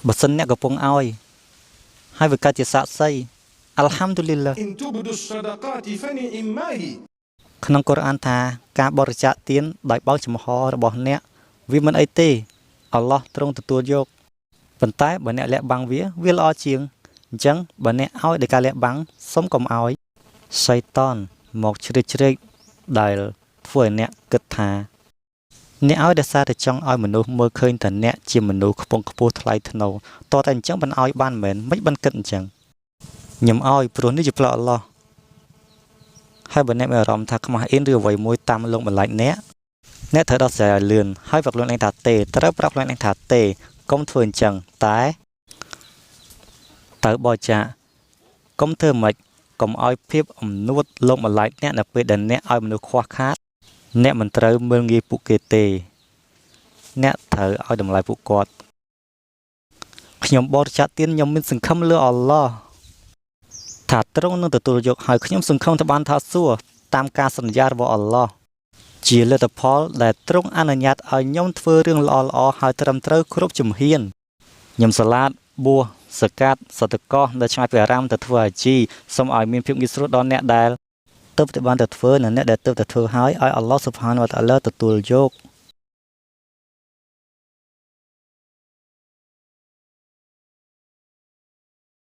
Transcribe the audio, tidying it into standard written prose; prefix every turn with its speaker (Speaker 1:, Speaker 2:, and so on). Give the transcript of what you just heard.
Speaker 1: បើសិនអ្នកកំពុងឲ្យហើយវាកើតជាស័ក្តិសិទ្ធិអល់ហាំឌុលីឡា
Speaker 2: إن تبدوا الصدقات فنعما هي
Speaker 1: ក្នុងកូរ៉ានថាការបរិច្ចាគទានដោយបើកចំហរបស់អ្នកវាមិនអីទេអល់ឡោះទ្រង់ទទួលយកប៉ុន្តែបើអ្នកលាក់បាំងវាល្អជាងអញ្ចឹងបើអ្នកឲ្យដោយការលាក់បាំងសុំកុំឲ្យសៃតានមកជ្រៀតជ្រែកដែលធ្វើឲ្យអ្នកគិតថាអ្នកឲ្យដោយសារតែចង់ឲ្យមនុស្សមើលឃើញថាអ្នកជាមនុស្សខ្ពង់ខ្ពស់ថ្លៃថ្នូរតើតែអញ្ចឹងមិនឲ្យបានមែនមិនបានគិតអញ្ចឹងខ្ញុំឲ្យព្រោះនេះជាផ្លូវអល់ឡោះហើយបើអ្នកមានអារម្មណ៍ថាខ្មាស់អៀនឬអ្វីមួយតាមលងបន្លាចអ្នកត្រូវដោះស្រាយឲ្យលឿនហើយប្រាប់ខ្លួនឯងថាទេត្រូវប្រាប់ខ្លួនឯងថាទេកុំធ្វើអញ្ចឹងតែបរិច្ចាគកុំធ្វើម៉េចកុំឲ្យភាពអំនួតលងបន្លាចអ្នកនៅពេលដែលអ្នកឲ្យមនុស្សខ្វះខាតអ្នកមិនត្រូវមើលងាយពួកគេទេអ្នកត្រូវឲ្យតម្លៃពួកគាត់ខ្ញុំបរិច្ចាគទានខ្ញុំមានសង្ឃឹមលើអល់ឡោះថាទ្រង់នឹងទទួលយកហើយខ្ញុំសង្ឃឹមថាបានថាសួរតាមការសន្យារបស់អល់ឡោះជាលទ្ធផលដែលទ្រង់អនុញ្ញាតឲ្យខ្ញុំធ្វើរឿងល្អៗហើយត្រឹមត្រូវគ្រប់ជំហានខ្ញុំសាឡាតបួសសកាត់សតកោនៅឆ្ងាយពីអារាមទៅធ្វើអាជីសូមឲ្យមានភាពងាយស្រួលដល់អ្នកដែលទើបតែបានទៅធ្វើនិងអ្នកដែលទើបតែធ្វើហើយឲ្យអល់ឡោះស៊ុបហានវតាអាឡាទទួលយក